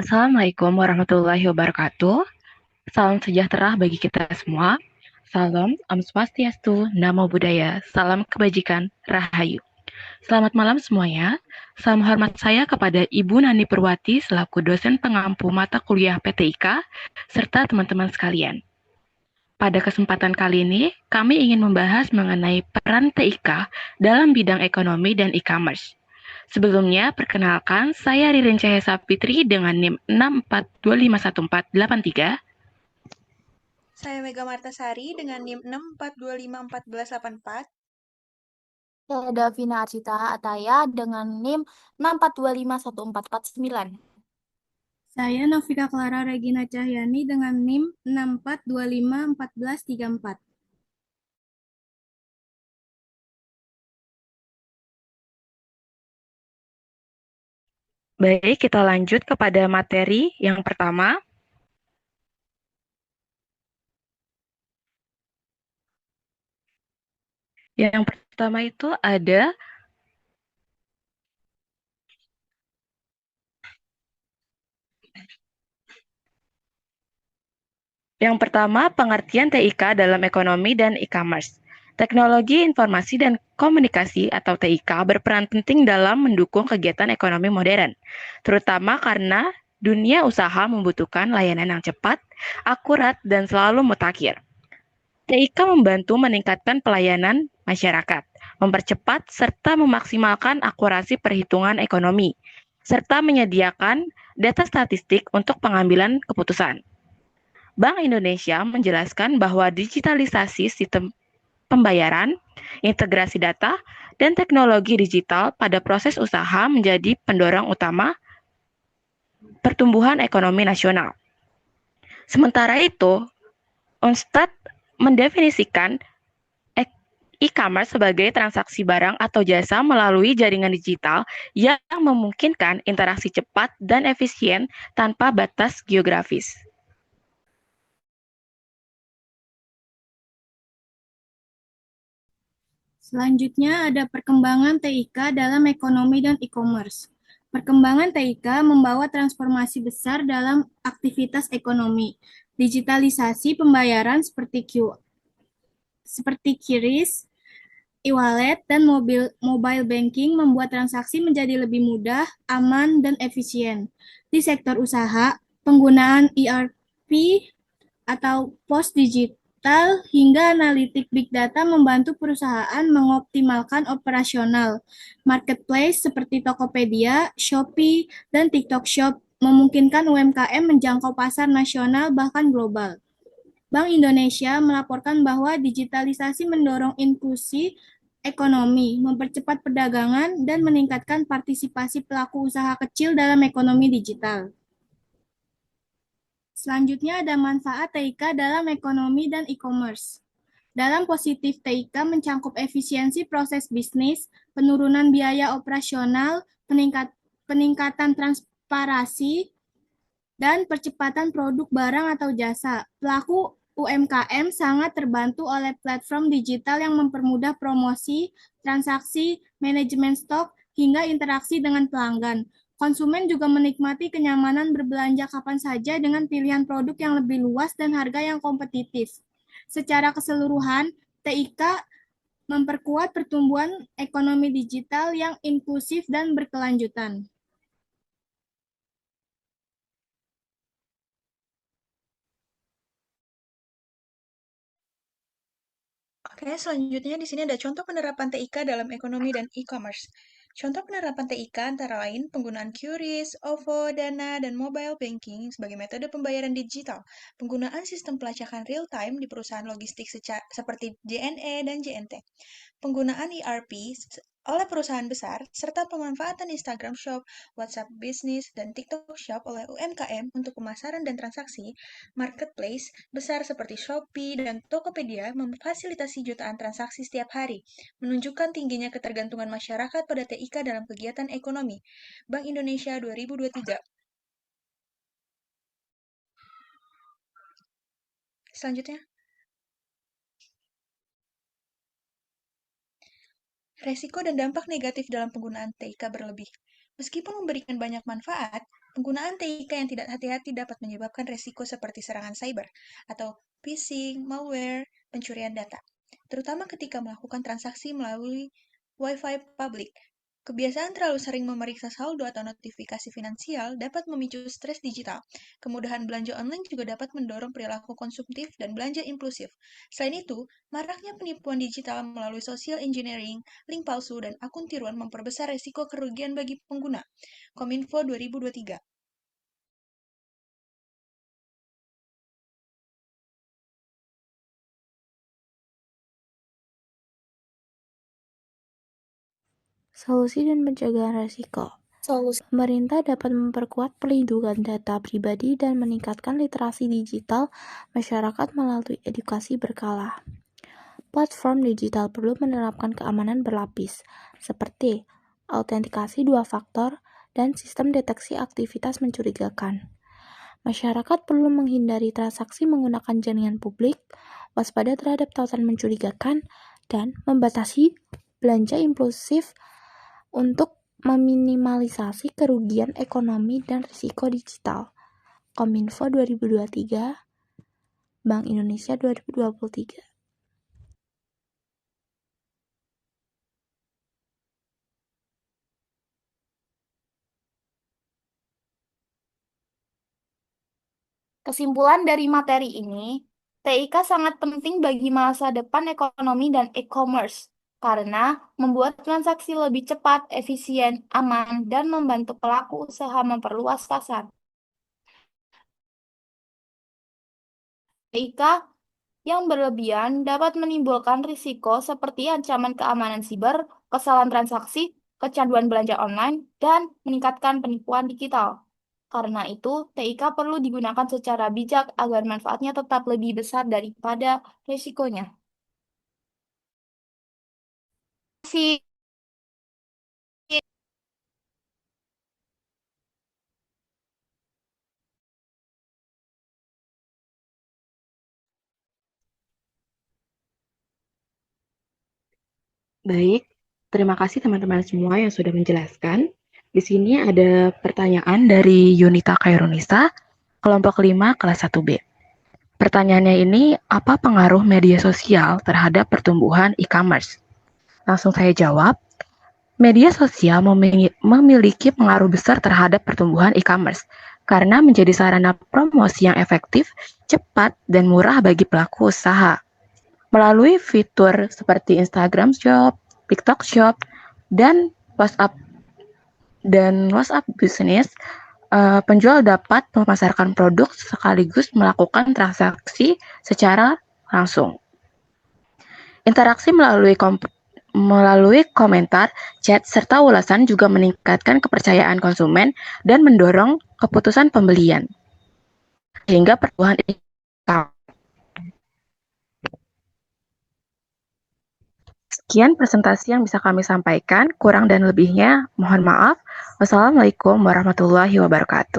Assalamualaikum warahmatullahi wabarakatuh. Salam sejahtera bagi kita semua. Salam Om Swastiastu, Namo Buddhaya, salam kebajikan, Rahayu. Selamat malam semuanya. Salam hormat saya kepada Ibu Nani Purwati selaku dosen pengampu mata kuliah PTIK, serta teman-teman sekalian. Pada kesempatan kali ini, kami ingin membahas mengenai peran TIK dalam bidang ekonomi dan e-commerce. Sebelumnya, perkenalkan, saya Ririn Cahaya Sapitri dengan NIM 6425148. Saya Mega Martasari dengan NIM 642541184. Saya Davina Arcita Ataya dengan NIM 642514449. Saya Novika Clara Regina Cahyani dengan NIM 64251434. Baik, kita lanjut kepada materi yang pertama. Yang pertama itu ada pengertian TIK dalam ekonomi dan e-commerce. Teknologi Informasi dan Komunikasi atau TIK berperan penting dalam mendukung kegiatan ekonomi modern, terutama karena dunia usaha membutuhkan layanan yang cepat, akurat, dan selalu mutakhir. TIK membantu meningkatkan pelayanan masyarakat, mempercepat serta memaksimalkan akurasi perhitungan ekonomi, serta menyediakan data statistik untuk pengambilan keputusan. Bank Indonesia menjelaskan bahwa digitalisasi sistem pembayaran, integrasi data, dan teknologi digital pada proses usaha menjadi pendorong utama pertumbuhan ekonomi nasional. Sementara itu, Unstad mendefinisikan e-commerce sebagai transaksi barang atau jasa melalui jaringan digital yang memungkinkan interaksi cepat dan efisien tanpa batas geografis. Selanjutnya ada perkembangan TIK dalam ekonomi dan e-commerce. Perkembangan TIK membawa transformasi besar dalam aktivitas ekonomi. Digitalisasi pembayaran seperti QRIS, e-wallet, dan mobile banking membuat transaksi menjadi lebih mudah, aman, dan efisien. Di sektor usaha, penggunaan ERP atau pos digital hingga analitik big data membantu perusahaan mengoptimalkan operasional. Marketplace seperti Tokopedia, Shopee, dan TikTok Shop memungkinkan UMKM menjangkau pasar nasional bahkan global. Bank Indonesia melaporkan bahwa digitalisasi mendorong inklusi ekonomi, mempercepat perdagangan, dan meningkatkan partisipasi pelaku usaha kecil dalam ekonomi digital. Selanjutnya ada manfaat TIK dalam ekonomi dan e-commerce. Dalam positif, TIK mencangkup efisiensi proses bisnis, penurunan biaya operasional, peningkatan transparansi, dan percepatan produk barang atau jasa. Pelaku UMKM sangat terbantu oleh platform digital yang mempermudah promosi, transaksi, manajemen stok, hingga interaksi dengan pelanggan. Konsumen juga menikmati kenyamanan berbelanja kapan saja dengan pilihan produk yang lebih luas dan harga yang kompetitif. Secara keseluruhan, TIK memperkuat pertumbuhan ekonomi digital yang inklusif dan berkelanjutan. Oke, selanjutnya di sini ada contoh penerapan TIK dalam ekonomi dan e-commerce. Contoh penerapan TIK antara lain penggunaan QRIS, OVO, Dana, dan mobile banking sebagai metode pembayaran digital, penggunaan sistem pelacakan real-time di perusahaan logistik seperti JNE dan JNT, penggunaan ERP oleh perusahaan besar, serta pemanfaatan Instagram Shop, WhatsApp Business, dan TikTok Shop oleh UMKM untuk pemasaran dan transaksi. Marketplace besar seperti Shopee dan Tokopedia memfasilitasi jutaan transaksi setiap hari, menunjukkan tingginya ketergantungan masyarakat pada TIK dalam kegiatan ekonomi. Bank Indonesia 2023. Selanjutnya, resiko dan dampak negatif dalam penggunaan TIK berlebih. Meskipun memberikan banyak manfaat, Penggunaan TIK yang tidak hati-hati dapat menyebabkan resiko seperti serangan cyber atau phishing, malware, pencurian data, terutama ketika melakukan transaksi melalui Wi-Fi publik. Kebiasaan terlalu sering memeriksa saldo atau notifikasi finansial dapat memicu stres digital. Kemudahan belanja online juga dapat mendorong perilaku konsumtif dan belanja impulsif. Selain itu, maraknya penipuan digital melalui social engineering, link palsu, dan akun tiruan memperbesar resiko kerugian bagi pengguna. Kominfo 2023. Solusi dan pencegahan risiko. Solusi. Pemerintah dapat memperkuat perlindungan data pribadi dan meningkatkan literasi digital masyarakat melalui edukasi berkala. Platform digital perlu menerapkan keamanan berlapis, seperti autentikasi 2 faktor dan sistem deteksi aktivitas mencurigakan. Masyarakat perlu menghindari transaksi menggunakan jaringan publik, waspada terhadap tautan mencurigakan, dan membatasi belanja impulsif untuk meminimalisasi kerugian ekonomi dan risiko digital. Kominfo 2023, Bank Indonesia 2023. Kesimpulan dari materi ini, TIK sangat penting bagi masa depan ekonomi dan e-commerce karena membuat transaksi lebih cepat, efisien, aman, dan membantu pelaku usaha memperluas pasar. TIK yang berlebihan dapat menimbulkan risiko seperti ancaman keamanan siber, kesalahan transaksi, kecanduan belanja online, dan meningkatkan penipuan digital. Karena itu, TIK perlu digunakan secara bijak agar manfaatnya tetap lebih besar daripada risikonya. Terima kasih. Baik, terima kasih teman-teman semua yang sudah menjelaskan. Di sini ada pertanyaan dari Yunita Kairunisa, kelompok 5 kelas 1B. Pertanyaannya ini, apa pengaruh media sosial terhadap pertumbuhan e-commerce? Langsung saya jawab, media sosial memiliki pengaruh besar terhadap pertumbuhan e-commerce karena menjadi sarana promosi yang efektif, cepat, dan murah bagi pelaku usaha. Melalui fitur seperti Instagram Shop, TikTok Shop, dan WhatsApp Business, penjual dapat memasarkan produk sekaligus melakukan transaksi secara langsung. Interaksi melalui komentar, chat, serta ulasan juga meningkatkan kepercayaan konsumen dan mendorong keputusan pembelian. Sehingga pertumbuhan e-commerce. Sekian presentasi yang bisa kami sampaikan, kurang dan lebihnya mohon maaf. Wassalamualaikum warahmatullahi wabarakatuh.